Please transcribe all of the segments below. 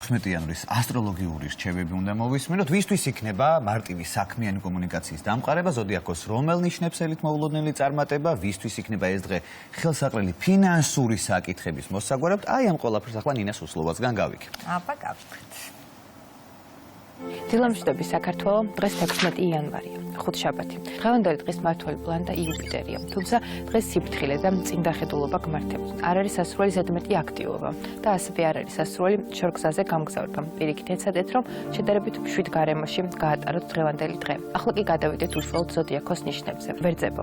16 იანვრის ასტროლოგიური რჩევები უნდა მოვისმინოთ. ვისთვის იქნება მარტივი საქმიანი კომუნიკაციის დამყარება, ზოდიაქოს რომელ ნიშნებს ელით მოულოდნელი წარმატება, ვისთვის იქნება ეს დღე ხელსაყრელი ფინანსური საკითხების მოსაგვარებლად. აი ამ ყველაფერს ახლა ნინას უსლოვაცგან გავიქებ. აბა გავიქეთ. დილამშვიდობის საქართველო, დღეს 16 იანვარია, ხუთშაბათი. დღევანდელი დღის მმართველი პლანეტა იუპიტერია, თუმცა დღეს სიფრთხილე და წინდახედულობა გმართებს. არ არის სასურველი ზედმეტი აქტივობა და ასევე არ არის სასურველი შორგზაზე გამგზავრება. პირიქით ეცადეთ, რომ შედარებით მშვიდ გარემოში გაატაროთ დღევანდელი დღე. ახლა კი გადავიდეთ უშუალოდ ზოდიაქოს ნიშნებზე. ვერძებო.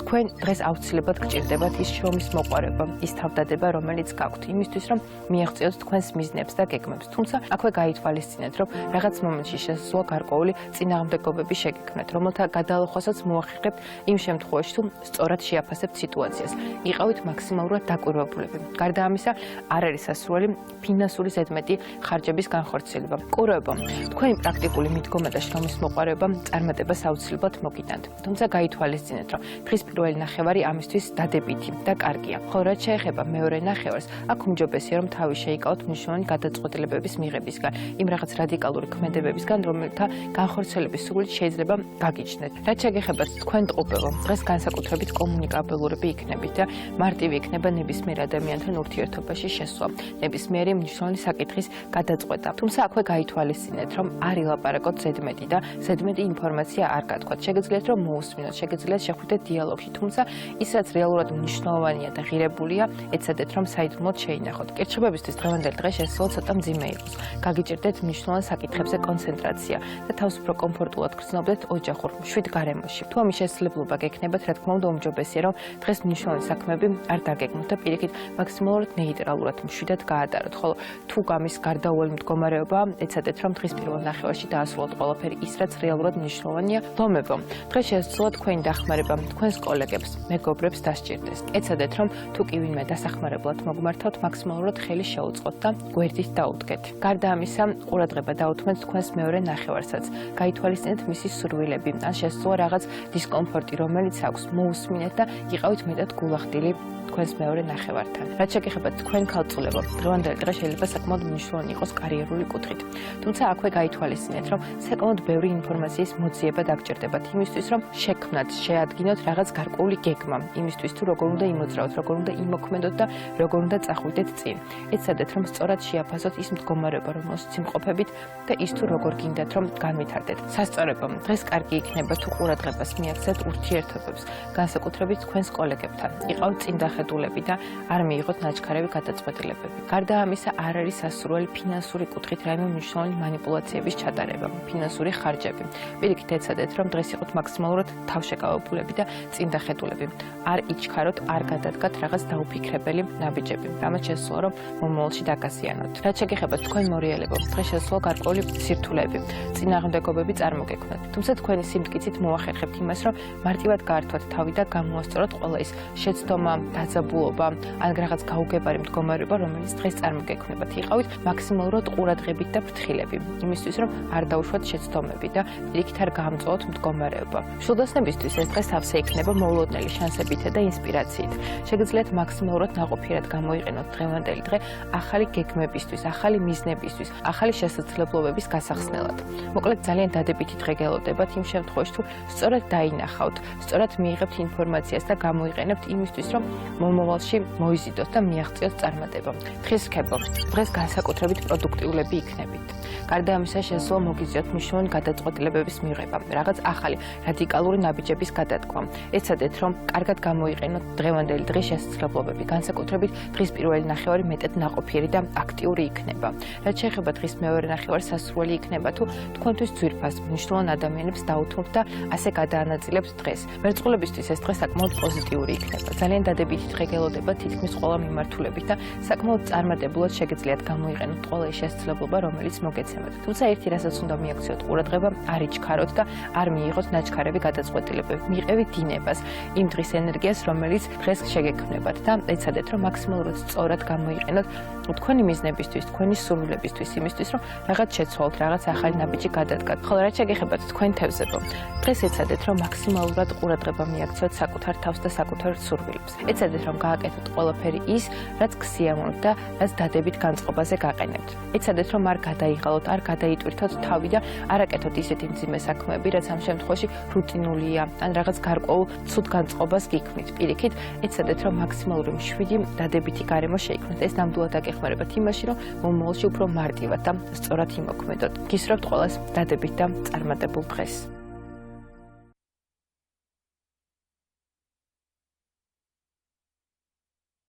თქვენ დღეს აუცილებლად გჭირდებათ ის შრომის მოყვარება, ის თავდადება, რომელიც გაქვთ, იმისთვის, რომ მიაღწიოთ თქვენს მიზნებს და გეგმებს. თუმცა აქვე გაითვალისწინეთ, რომ რაღაც მომენტში შესაძლოა გარკვეული წინააღმდეგობები შეგექმნათ, რომელთა გადალახვასაც მოახერხებთ იმ შემთხვევაში, თუ სწორად შეაფასებთ სიტუაციას. იყავით მაქსიმალურად დაკვირვებულები. გარდა ამისა, არ არის სასურველი ფინანსური ზედმეტი ხარჯების განხორციელება. კურვებო, თქვენი პრაქტიკული მიდგომა და შრომის მოყვარება წარმატებას აუცილებლად მოგიტანთ. თუმცა გაითვალისწინეთ, რომ დღის პირველი ნახევარი ამისთვის დადებითი და კარგია. ხოლო რაც შეეხება მეორე ნახევარს, აქ უმჯობესია, რომ თავი შეიკავოთ მნიშვნელოვანი გადაწყვეტილებების მიღებისგან, იმ რაღაც რადიკალური ქმედებებისგან, რომელთა განხორციელების სურვილით შეიძლება გაგიჩნდეთ. რაც შეგეხება თქვენ ტყუპებო, დღეს განსაკუთრებით კომუნიკაბელურები იქნებით და მარტივი იქნება ნებისმიერ ადამიანთან ურთიერთობაში შესვლა, ნებისმიერი მნიშვნელოვანი საკითხის გადაწყვეტა. თუმცა აქვე გაითვალისწინეთ, რომ არ ილაპარაკოთ ზედმეტი და ზედმეტი ინფორმაცია არ გათქვათ. შეგიძლიათ რომ მოусმინოთ, შეგიძლიათ შეხვიდეთ დიალოგში, თუმცა ის რაც რეალურად მნიშვნელოვანია და ღირებულია, ეცადეთ რომ საიდუმლოდ შეინახოთ. კირჩხიბებისთვის დღევანდელი დღე შესაძლოა ცოტა მძიმე იყოს. გაგიჭირდეთ მნიშვნელოვან საკითხებზე კონცენტრაცია და თავს უფრო კომფორტულად გრძნობდეთ ოჯახურ მშვიდ გარემოში. თუ ამის შესაძლებლობა გექნებათ, რა თქმა უნდა, უმჯობესია რომ დღეს მნიშვნელოვანი საქმეები არ დაგეგმოთ და პირიქით მაქსიმალურად ნეიტრალურად მშვიდად გაატაროთ. ხოლო თუ გამის გარდაუვალი მდგომარეობა, ეცადეთ რომ დღის პირველ ნახევარში დაასრულოთ ყველაფერი ის, რაც რეალურად მნიშვნელოვანია. ლომებო, დღეს შესაძლოა თქვენი დახმარება თქვენს კოლეგებს, მეგობრებს დასჭირდეს. ეცადეთ რომ თუ კი ვინმე დასახმარებლად მოგმართავთ, მაქსიმალურად ხელი შეუწყოთ და გვერდით დაუდგეთ. გარდა ამისა, ყურადღება დაუთმეთ თქვენს მეორე ნახევარსაც. გაითვალისწინეთ მისი სურვილები, ან შესაძლოა რაღაც დისკომფორტი, რომელიც აქვს, მოусმინეთ და იყავით მეტად გულახდილი თქვენს მეორე ნახევართან. რაც შეგეხება თქვენ ქალწულებო, დღევანდელი დღე შეიძლება საკმაოდ მნიშვნელოვანი იყოს კარიერული კუთხით. თუმცა აქვე გაითვალისწინეთ, რომ საკმაოდ ბევრი ინფორმაციის მოძიება დაგჭირდებათ იმისთვის, რომ შექმნათ, შეადგინოთ რაღაც გარკვეული გეგმა, იმისთვის თუ როგორ უნდა იმოძრავოთ, როგორ უნდა იმოქმედოთ და როგორ უნდა წახვიდეთ წინ. ეცადეთ რომ სწორად შეაფასოთ ის მდგომარეობა, რომელშიც იმყოფებით და ის თუ როგორ გინდათ რომ განვითარდეთ. სასწორებო, დღეს კარგი იქნება თუ ყურადღებას მიაქცევთ ურთიერთობებს, განსაკუთრებით თქვენს კოლეგებთან. იყავთ წინდახედულები და არ მიიღოთ ნაჩქარევი გადაწყვეტილებები. გარდა ამისა, არ არის სასურველი ფინანსური კუთხით რაიმე მნიშვნელოვანი манипуляციების ჩატარება, ფინანსური ხარჯები. პირიქით ეცადეთ რომ დღეს იყოთ მაქსიმალურად თავშეკავებულები და წინდახედულები. არ იჩქაროთ, არ გადადგათ რაღაც დაუფიქრებელი ნაბიჯები, რამაც შესაძლოა რომ მომავალში დაგაზიანოთ. რაც შეგეხება თქვენ მორიელებო, დღეს შესაძლოა გარკვეული სირთულეები, წინააღმდეგობები წარმოგექმნათ. თუმცა თქვენი სიმტკიცით მოახერხებთ იმას, რომ მარტივად გაართვათ თავი და გამოასწოროთ ყველა ის შეცდომა, დაძაბულობა, ან რაღაც გაუგებარი მდგომარეობა, რომელიც დღეს წარმოგექმნებათ. იყავით მაქსიმალურად ყურადღებით და ფრთხილები, იმისთვის, რომ არ დაუშვათ შეცდომები და პირიქით არ გაამწვავოთ მდგომარეობა. მშვილდოსნებისთვის ეს დღე სავსე იქნება მოულოდნელი შანსებით და ინსპირაციით. შეგიძლიათ მაქსიმალურად ნაყოფიერად გამოიყენოთ დღევანდელი დღე ახალი გეგმებისთვის, ახალი მიზნებისთვის, ახალი შესაძლებლობების გასახსნელად. მოკლედ ძალიან დადებითი დღე გელოდებათ იმ შემთხვევაში, თუ სწორად დაინახავთ, სწორად მიიღებთ ინფორმაციას და გამოიყენებთ იმისთვის, რომ მომავალში მოიზიდოთ და მიაღწიოთ წარმატება. დღის რქებო, დღეს განსაკუთრებით პროდუქტიულები იქნებით. გარდა ამისა, შესაძლოა მოგიზიოთ მნიშვნელოვანი გადაწყვეტილებების მიღება, რაღაც ახალი რადიკალური ნაბიჯების გადადგმა. ეცადეთ, რომ კარგად გამოიყენოთ დღევანდელი დღის შესაძლებლობები, განსაკუთრებით დღის პირველი ნახევარი მეტად ნაყოფიერი და აქტიური იქნება. რაც შეეხება დღის მეორე ნახევარს, სასურველი იქნება თუ თქვენთვის ძვირფას, მნიშვნელოვან ადამიანებს დაუთმობთ და ასე გადაანაწილებთ დღეს. მერწყულებისთვის ეს დღე საკმაოდ პოზიტიური იქნება. ძალიან დადებითი დღე გელოდება თითქმის ყველა მიმართულებით და საკმაოდ წარმატებულად შეგიძლიათ გამოიყენოთ ყველა ის შესაძლებლობა, რომელიც მოგეცემთ. მიცემოთ. თუმცა ერთი რასაც უნდა მიაქციოთ ყურადღება, არ იჩქაროთ და არ მიიღოთ ნაჩქარები გადაწყვეტილებები. მიიღებით დინებას, იმ დღის ენერგიას, რომელიც დღეს შეგექმნებათ და ეცადეთ, რომ მაქსიმალურად სწორად გამოიყენოთ თქვენი მიზნებისთვის, თქვენი სურვილებისთვის, იმისთვის, რომ რაღაც შეცვალოთ, რაღაც ახალი ნაბიჯი გადადგათ. ხოლო რაც შეგეხებათ თქვენ თევზებო, დღეს ეცადეთ, რომ მაქსიმალურად ყურადღება მიაქციოთ საკუთარ თავს და საკუთარ სურვილებს. ეცადეთ, რომ გააკეთოთ ყველაფერი ის, რაც გსიამოვნებთ და რაც დადებით განწყობაზე გაყენებთ. ეცადეთ, რომ არ გადაიღალოთ, არ გადაიტვირთოთ თავი და არ აკეთოთ ისეთი მძიმე საქმეები, რაც ამ შემთხვევაში რუტინულია, ან რაღაც გარკვეულ ცუდ განწყობას გიქმნით. პირიქით, ეცადეთ, რომ მაქსიმალური მშვიდი დადებითი გარემო შეიქმნათ. ეს ნამდვილად აგეხმარებათ იმაში, რომ მომავალში უფრო მარტივად და სწორად იმოქმედოთ. გისურვებთ ყველას დადებით და წარმატებულ დღეს.